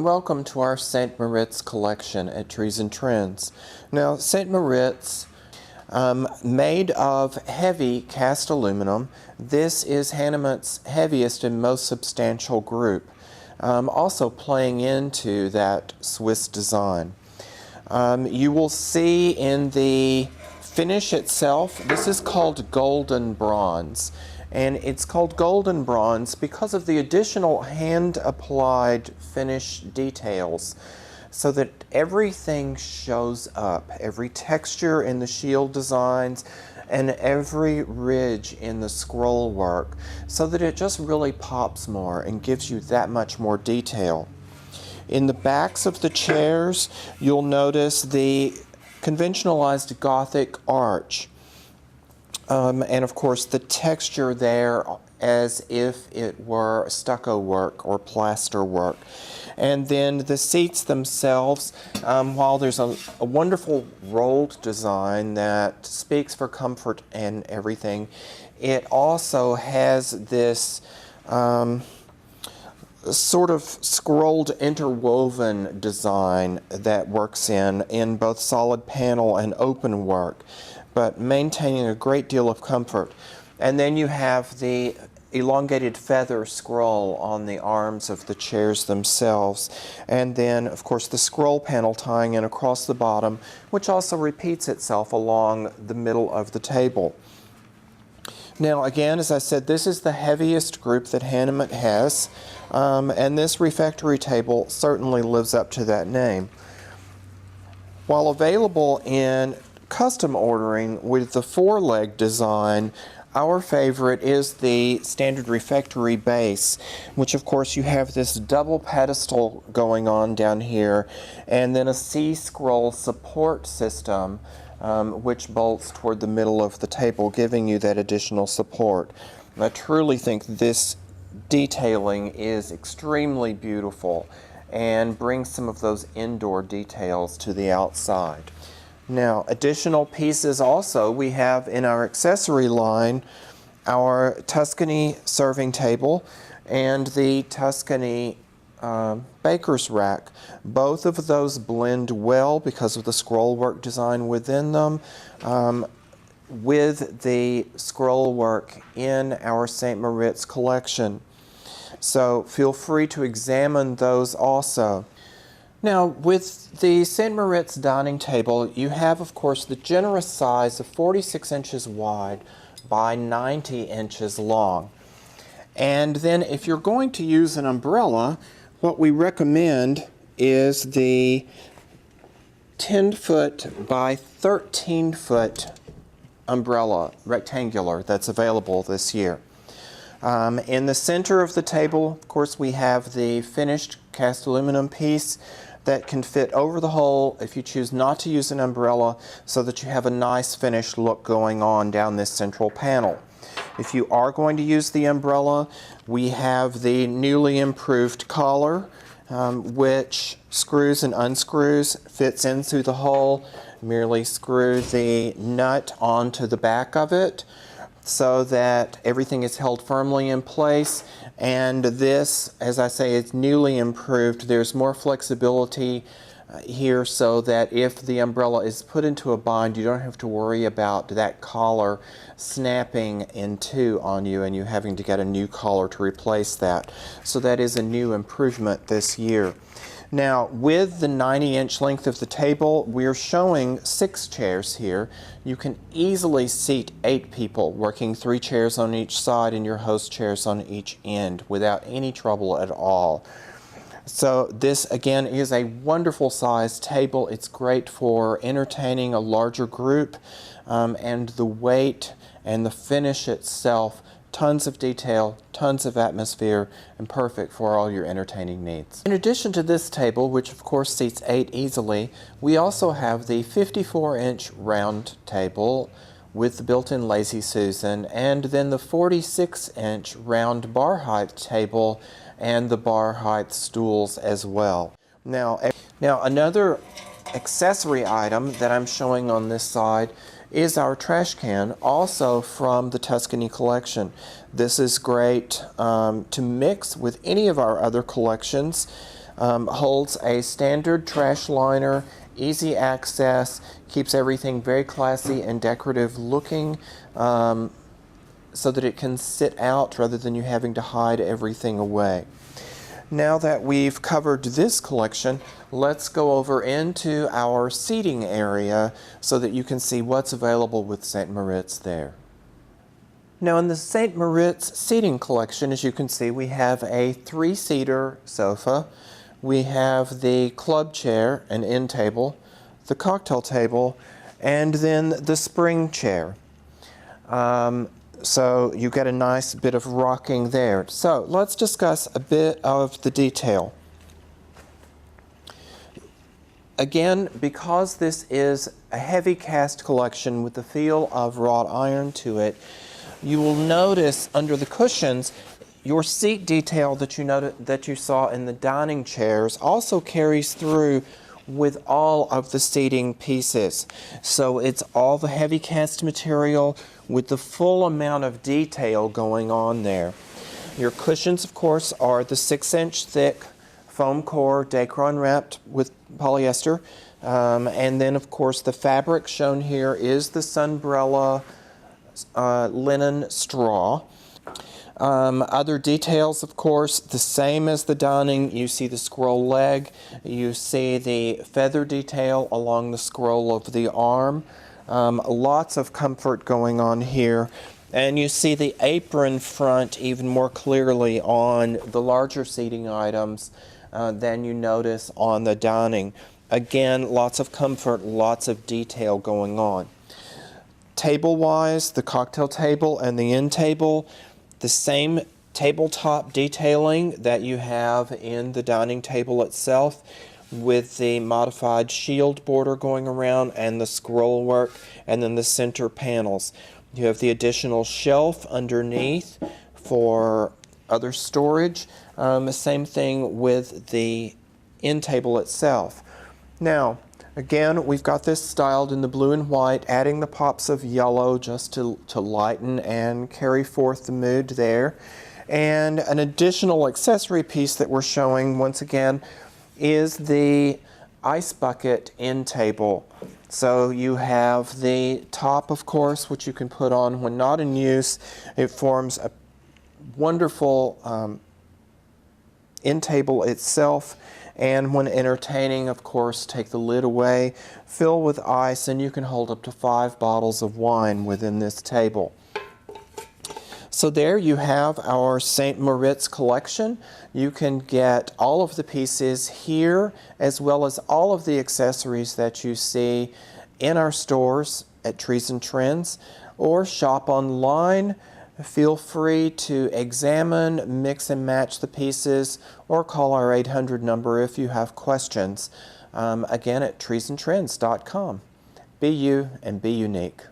and welcome to our St. Moritz collection at Trees and Trends. Now, St. Moritz, made of heavy cast aluminum. This is Hanamint's heaviest and most substantial group, also playing into that Swiss design. You will see in the finish itself, this is called golden bronze. And it's called golden bronze because of the additional hand-applied finish details, so that everything shows up, every texture in the shield designs and every ridge in the scroll work, so that it just really pops more and gives you that much more detail. In the backs of the chairs, you'll notice the conventionalized Gothic arch. And of course the texture there as if it were stucco work or plaster work. And then the seats themselves, while there's a wonderful rolled design that speaks for comfort and everything, it also has this sort of scrolled interwoven design that works in both solid panel and open work, but maintaining a great deal of comfort. And then you have the elongated feather scroll on the arms of the chairs themselves. And then, of course, the scroll panel tying in across the bottom, which also repeats itself along the middle of the table. Now, again, as I said, this is the heaviest group that Hanamint has, and this refectory table certainly lives up to that name. While available in custom ordering with the four-leg design, our favorite is the standard refectory base, which of course you have this double pedestal going on down here, and then a C-scroll support system which bolts toward the middle of the table, giving you that additional support. And I truly think this detailing is extremely beautiful and brings some of those indoor details to the outside. Now, additional pieces also we have in our accessory line, our Tuscany serving table and the Tuscany baker's rack. Both of those blend well because of the scroll work design within them, with the scroll work in our St. Moritz collection. So feel free to examine those also. Now, with the St. Moritz dining table, you have, of course, the generous size of 46 inches wide by 90 inches long. And then if you're going to use an umbrella, what we recommend is the 10-foot by 13-foot umbrella, rectangular, that's available this year. In the center of the table, of course, we have the finished cast aluminum piece that can fit over the hole if you choose not to use an umbrella, so that you have a nice finished look going on down this central panel. If you are going to use the umbrella, we have the newly improved collar, which screws and unscrews, fits in through the hole. Merely screw the nut onto the back of it so that everything is held firmly in place. And this, as I say, is newly improved. There's more flexibility here, so that if the umbrella is put into a bind, you don't have to worry about that collar snapping in two on you and you having to get a new collar to replace that. So that is a new improvement this year. Now, with the 90-inch length of the table, we're showing 6 chairs here. You can easily seat 8 people, working 3 chairs on each side and your host chairs on each end without any trouble at all. So this, again, is a wonderful sized table. It's great for entertaining a larger group, and the weight and the finish itself, tons of detail, tons of atmosphere, and perfect for all your entertaining needs. In addition to this table, which of course seats 8 easily, we also have the 54-inch round table with the built-in Lazy Susan, and then the 46-inch round bar height table and the bar height stools as well. Now another accessory item that I'm showing on this side is our trash can, also from the Tuscany collection. This is great to mix with any of our other collections. Holds a standard trash liner, easy access, keeps everything very classy and decorative looking, so that it can sit out rather than you having to hide everything away. Now that we've covered this collection, let's go over into our seating area so that you can see what's available with St. Moritz there. Now in the St. Moritz seating collection, as you can see, we have a 3-seater sofa, we have the club chair, an end table, the cocktail table, and then the spring chair. So you get a nice bit of rocking there. So let's discuss a bit of the detail. Again, because this is a heavy cast collection with the feel of wrought iron to it, you will notice under the cushions, your seat detail that you saw in the dining chairs also carries through with all of the seating pieces. So it's all the heavy cast material with the full amount of detail going on there. Your cushions, of course, are the 6-inch thick foam core Decor unwrapped with polyester. And then, of course, the fabric shown here is the Sunbrella linen straw. Other details, of course, the same as the dining. You see the scroll leg, you see the feather detail along the scroll of the arm. Lots of comfort going on here. And you see the apron front even more clearly on the larger seating items than you notice on the dining. Again, lots of comfort, lots of detail going on. Table-wise, the cocktail table and the end table, the same tabletop detailing that you have in the dining table itself, with the modified shield border going around and the scroll work, and then the center panels. You have the additional shelf underneath for other storage. Same thing with the end table itself. Now, again, we've got this styled in the blue and white, adding the pops of yellow just to lighten and carry forth the mood there. And an additional accessory piece that we're showing, once again, is the ice bucket end table. So you have the top, of course, which you can put on when not in use. It forms a wonderful end table itself. And when entertaining, of course, take the lid away, fill with ice, and you can hold up to 5 bottles of wine within this table. So there you have our St. Moritz collection. You can get all of the pieces here, as well as all of the accessories that you see in our stores at Trees and Trends, or shop online. Feel free to examine, mix and match the pieces, or call our 800 number if you have questions. Again, at treesandtrends.com. Be you and be unique.